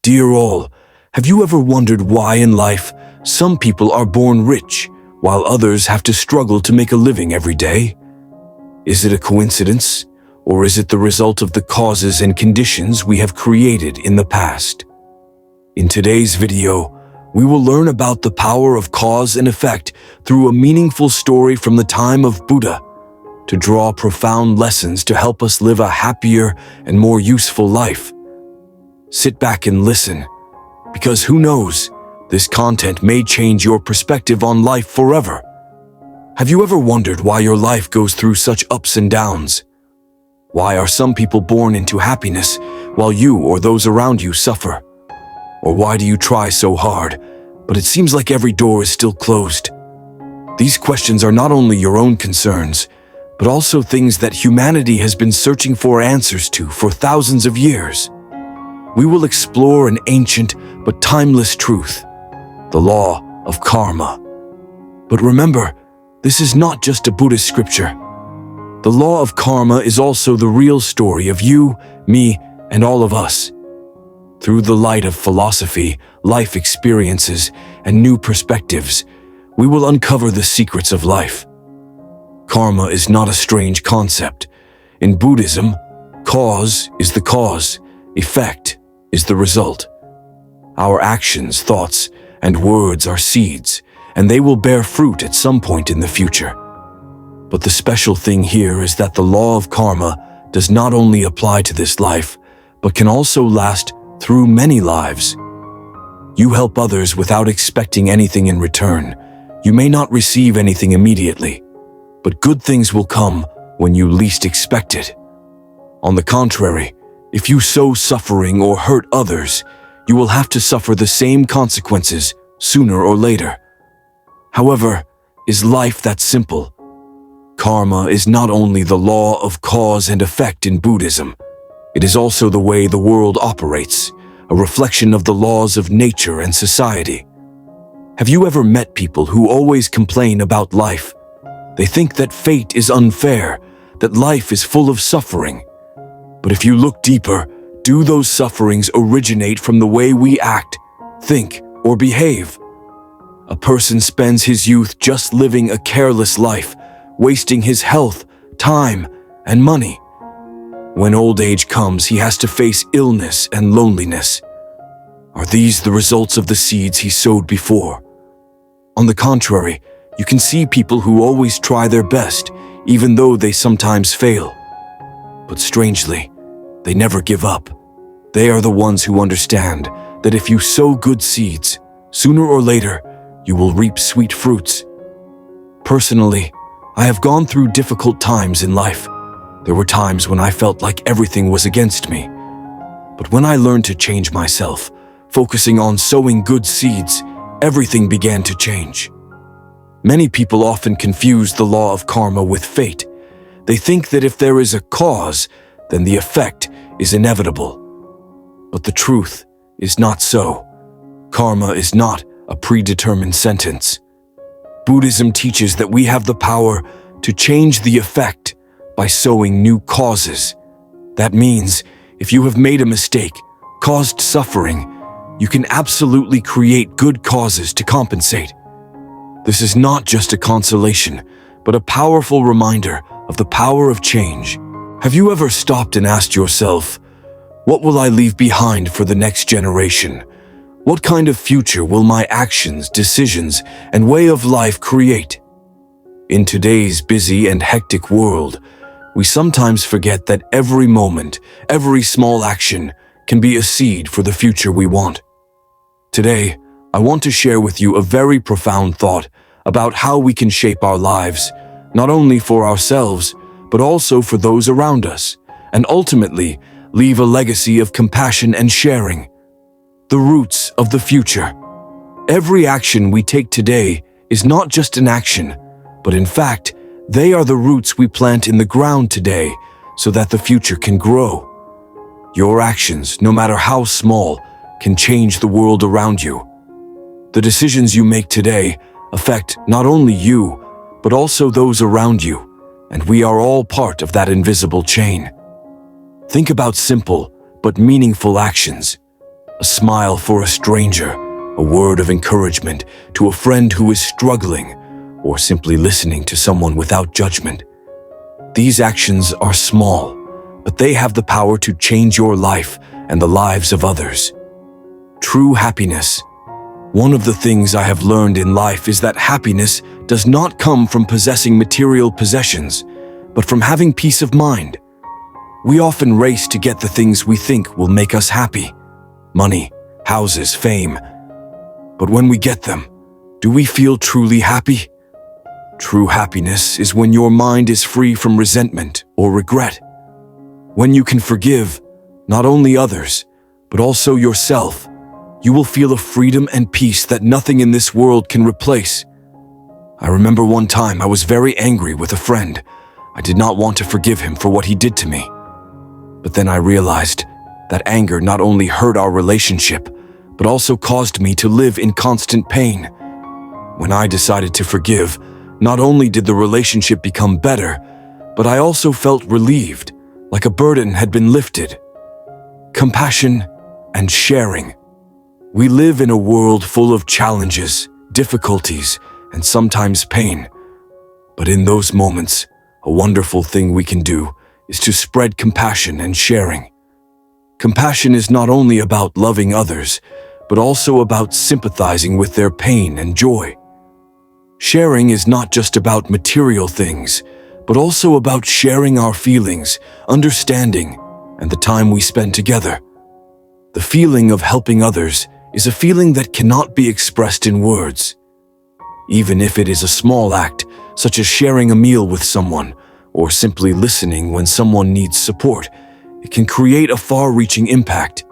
Dear all, have you ever wondered why in life some people are born rich while others have to struggle to make a living every day? Is it a coincidence, or is it the result of the causes and conditions we have created in the past? In today's video, we will learn about the power of cause and effect through a meaningful story from the time of Buddha, to draw profound lessons to help us live a happier and more useful life. Sit back and listen, because who knows, this content may change your perspective on life forever. Have you ever wondered why your life goes through such ups and downs? Why are some people born into happiness while you or those around you suffer? Or why do you try so hard, but it seems like every door is still closed? These questions are not only your own concerns, but also things that humanity has been searching for answers to for thousands of years. We will explore an ancient but timeless truth, the law of karma. But remember, this is not just a Buddhist scripture. The law of karma is also the real story of you, me, and all of us. Through the light of philosophy, life experiences, and new perspectives, we will uncover the secrets of life. Karma is not a strange concept. In Buddhism, cause is the cause, effect is the result. Our actions, thoughts, and words are seeds, and they will bear fruit at some point in the future. But the special thing here is that the law of karma does not only apply to this life, but can also last through many lives. You help others without expecting anything in return. You may not receive anything immediately, but good things will come when you least expect it. On the contrary, if you sow suffering or hurt others, you will have to suffer the same consequences sooner or later. However, is life that simple? Karma is not only the law of cause and effect in Buddhism, it is also the way the world operates, a reflection of the laws of nature and society. Have you ever met people who always complain about life? They think that fate is unfair, that life is full of suffering. But if you look deeper, do those sufferings originate from the way we act, think, or behave? A person spends his youth just living a careless life, wasting his health, time, and money. When old age comes, he has to face illness and loneliness. Are these the results of the seeds he sowed before? On the contrary, you can see people who always try their best, even though they sometimes fail. But strangely, they never give up. They are the ones who understand that if you sow good seeds, sooner or later, you will reap sweet fruits. Personally, I have gone through difficult times in life. There were times when I felt like everything was against me. But when I learned to change myself, focusing on sowing good seeds, everything began to change. Many people often confuse the law of karma with fate. They think that if there is a cause, then the effect is inevitable. But the truth is not so. Karma is not a predetermined sentence. Buddhism teaches that we have the power to change the effect by sowing new causes. That means, if you have made a mistake, caused suffering, you can absolutely create good causes to compensate. This is not just a consolation, but a powerful reminder of the power of change. Have you ever stopped and asked yourself, what will I leave behind for the next generation? What kind of future will my actions, decisions, and way of life create? In today's busy and hectic world, we sometimes forget that every moment, every small action can be a seed for the future we want. Today, I want to share with you a very profound thought about how we can shape our lives, not only for ourselves, but also for those around us, and ultimately leave a legacy of compassion and sharing. The roots of the future. Every action we take today is not just an action, but in fact, they are the roots we plant in the ground today so that the future can grow. Your actions, no matter how small, can change the world around you. The decisions you make today affect not only you, but also those around you, and we are all part of that invisible chain. Think about simple but meaningful actions. A smile for a stranger, a word of encouragement to a friend who is struggling, or simply listening to someone without judgment. These actions are small, but they have the power to change your life and the lives of others. True happiness. One of the things I have learned in life is that happiness does not come from possessing material possessions, but from having peace of mind. We often race to get the things we think will make us happy: money, houses, fame. But when we get them, do we feel truly happy? True happiness is when your mind is free from resentment or regret. When you can forgive, not only others, but also yourself, you will feel a freedom and peace that nothing in this world can replace. I remember one time I was very angry with a friend. I did not want to forgive him for what he did to me. But then I realized that anger not only hurt our relationship, but also caused me to live in constant pain. When I decided to forgive, not only did the relationship become better, but I also felt relieved, like a burden had been lifted. Compassion and sharing. We live in a world full of challenges, difficulties, and sometimes pain. But in those moments, a wonderful thing we can do is to spread compassion and sharing. Compassion is not only about loving others, but also about sympathizing with their pain and joy. Sharing is not just about material things, but also about sharing our feelings, understanding, and the time we spend together. The feeling of helping others is a feeling that cannot be expressed in words. Even if it is a small act, such as sharing a meal with someone, or simply listening when someone needs support, it can create a far-reaching impact.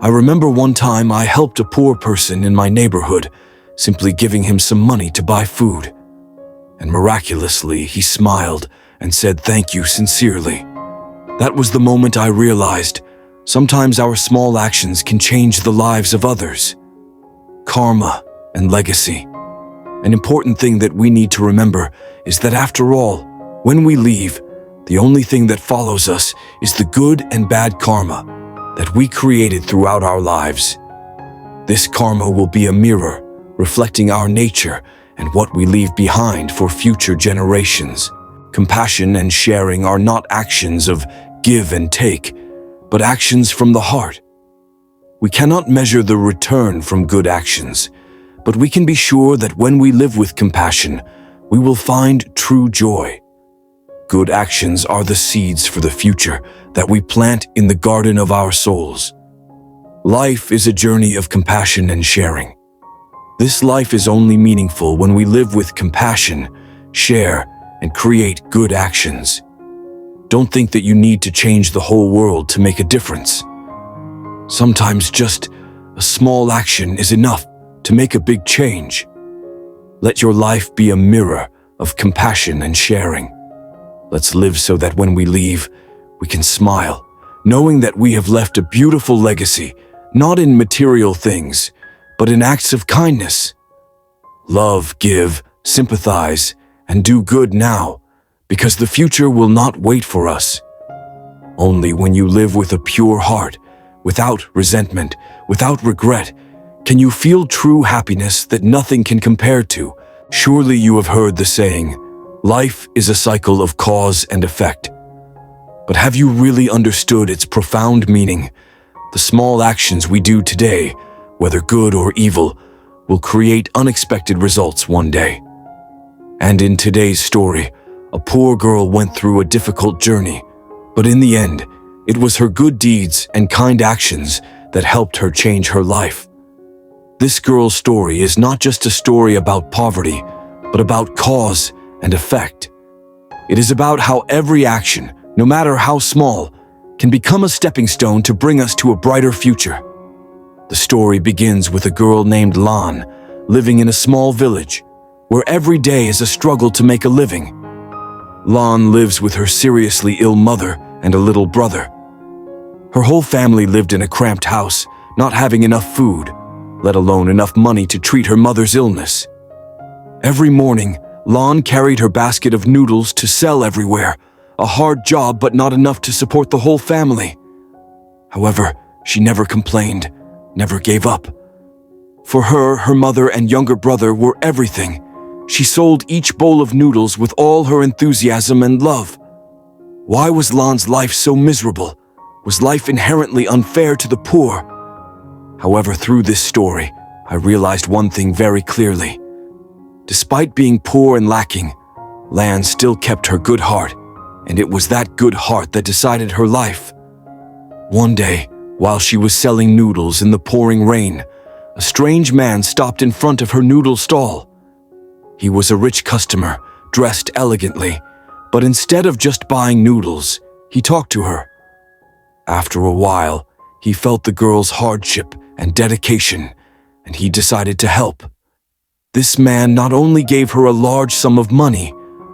I remember one time I helped a poor person in my neighborhood, simply giving him some money to buy food. And miraculously, he smiled and said thank you sincerely. That was the moment I realized sometimes our small actions can change the lives of others. Karma and legacy. An important thing that we need to remember is that after all, when we leave, the only thing that follows us is the good and bad karma that we created throughout our lives. This karma will be a mirror reflecting our nature and what we leave behind for future generations. Compassion and sharing are not actions of give and take, but actions from the heart. We cannot measure the return from good actions, but we can be sure that when we live with compassion, we will find true joy. Good actions are the seeds for the future that we plant in the garden of our souls. Life is a journey of compassion and sharing. This life is only meaningful when we live with compassion, share, and create good actions. Don't think that you need to change the whole world to make a difference. Sometimes just a small action is enough to make a big change. Let your life be a mirror of compassion and sharing. Let's live so that when we leave, we can smile, knowing that we have left a beautiful legacy, not in material things, but in acts of kindness. Love, give, sympathize, and do good now, because the future will not wait for us. Only when you live with a pure heart, without resentment, without regret, can you feel true happiness that nothing can compare to. Surely you have heard the saying, life is a cycle of cause and effect. But have you really understood its profound meaning? The small actions we do today, whether good or evil, will create unexpected results one day. And in today's story, a poor girl went through a difficult journey, but in the end, it was her good deeds and kind actions that helped her change her life. This girl's story is not just a story about poverty, but about cause and effect. It is about how every action, no matter how small, can become a stepping stone to bring us to a brighter future. The story begins with a girl named Lan, living in a small village, where every day is a struggle to make a living. Lan lives with her seriously ill mother and a little brother. Her whole family lived in a cramped house, not having enough food, let alone enough money to treat her mother's illness. Every morning, Lan carried her basket of noodles to sell everywhere, a hard job but not enough to support the whole family. However, she never complained. never gave up. For her, her mother and younger brother were everything. She sold each bowl of noodles with all her enthusiasm and love. Why was Lan's life so miserable? Was life inherently unfair to the poor? However, through this story, I realized one thing very clearly. Despite being poor and lacking, Lan still kept her good heart, and it was that good heart that decided her life. One day, while she was selling noodles in the pouring rain, a strange man stopped in front of her noodle stall. He was a rich customer, dressed elegantly, but instead of just buying noodles, he talked to her. After a while, he felt the girl's hardship and dedication, and he decided to help. This man not only gave her a large sum of money,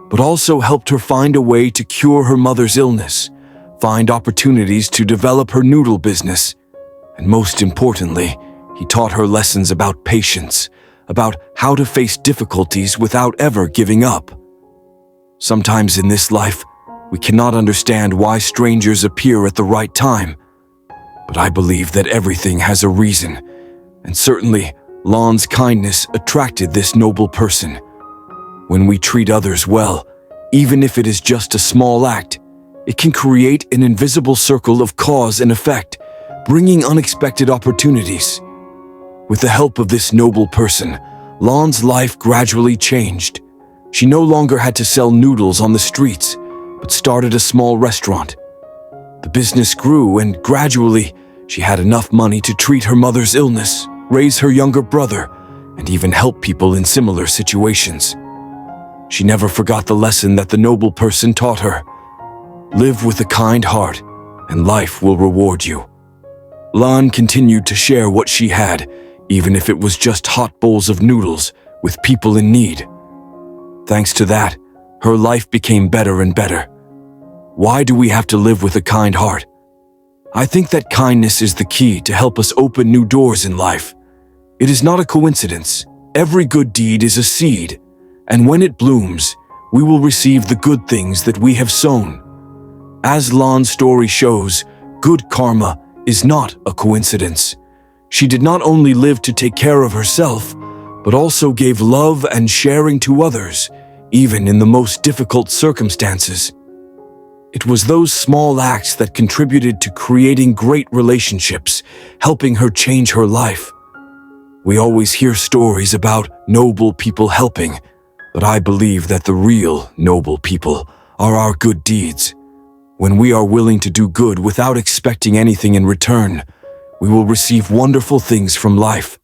but also helped her find a way to cure her mother's illness, find opportunities to develop her noodle business, and most importantly, he taught her lessons about patience, about how to face difficulties without ever giving up. Sometimes in this life, we cannot understand why strangers appear at the right time, but I believe that everything has a reason, and certainly Lan's kindness attracted this noble person. When we treat others well, even if it is just a small act, it can create an invisible circle of cause and effect, bringing unexpected opportunities. With the help of this noble person, Lan's life gradually changed. She no longer had to sell noodles on the streets, but started a small restaurant. The business grew, and gradually, she had enough money to treat her mother's illness, raise her younger brother, and even help people in similar situations. She never forgot the lesson that the noble person taught her. Live with a kind heart, and life will reward you. Lan continued to share what she had, even if it was just hot bowls of noodles, with people in need. Thanks to that, her life became better and better. Why do we have to live with a kind heart? I think that kindness is the key to help us open new doors in life. It is not a coincidence. Every good deed is a seed, and when it blooms, we will receive the good things that we have sown. As Lan's story shows, good karma is not a coincidence. She did not only live to take care of herself, but also gave love and sharing to others, even in the most difficult circumstances. It was those small acts that contributed to creating great relationships, helping her change her life. We always hear stories about noble people helping, but I believe that the real noble people are our good deeds. When we are willing to do good without expecting anything in return, we will receive wonderful things from life.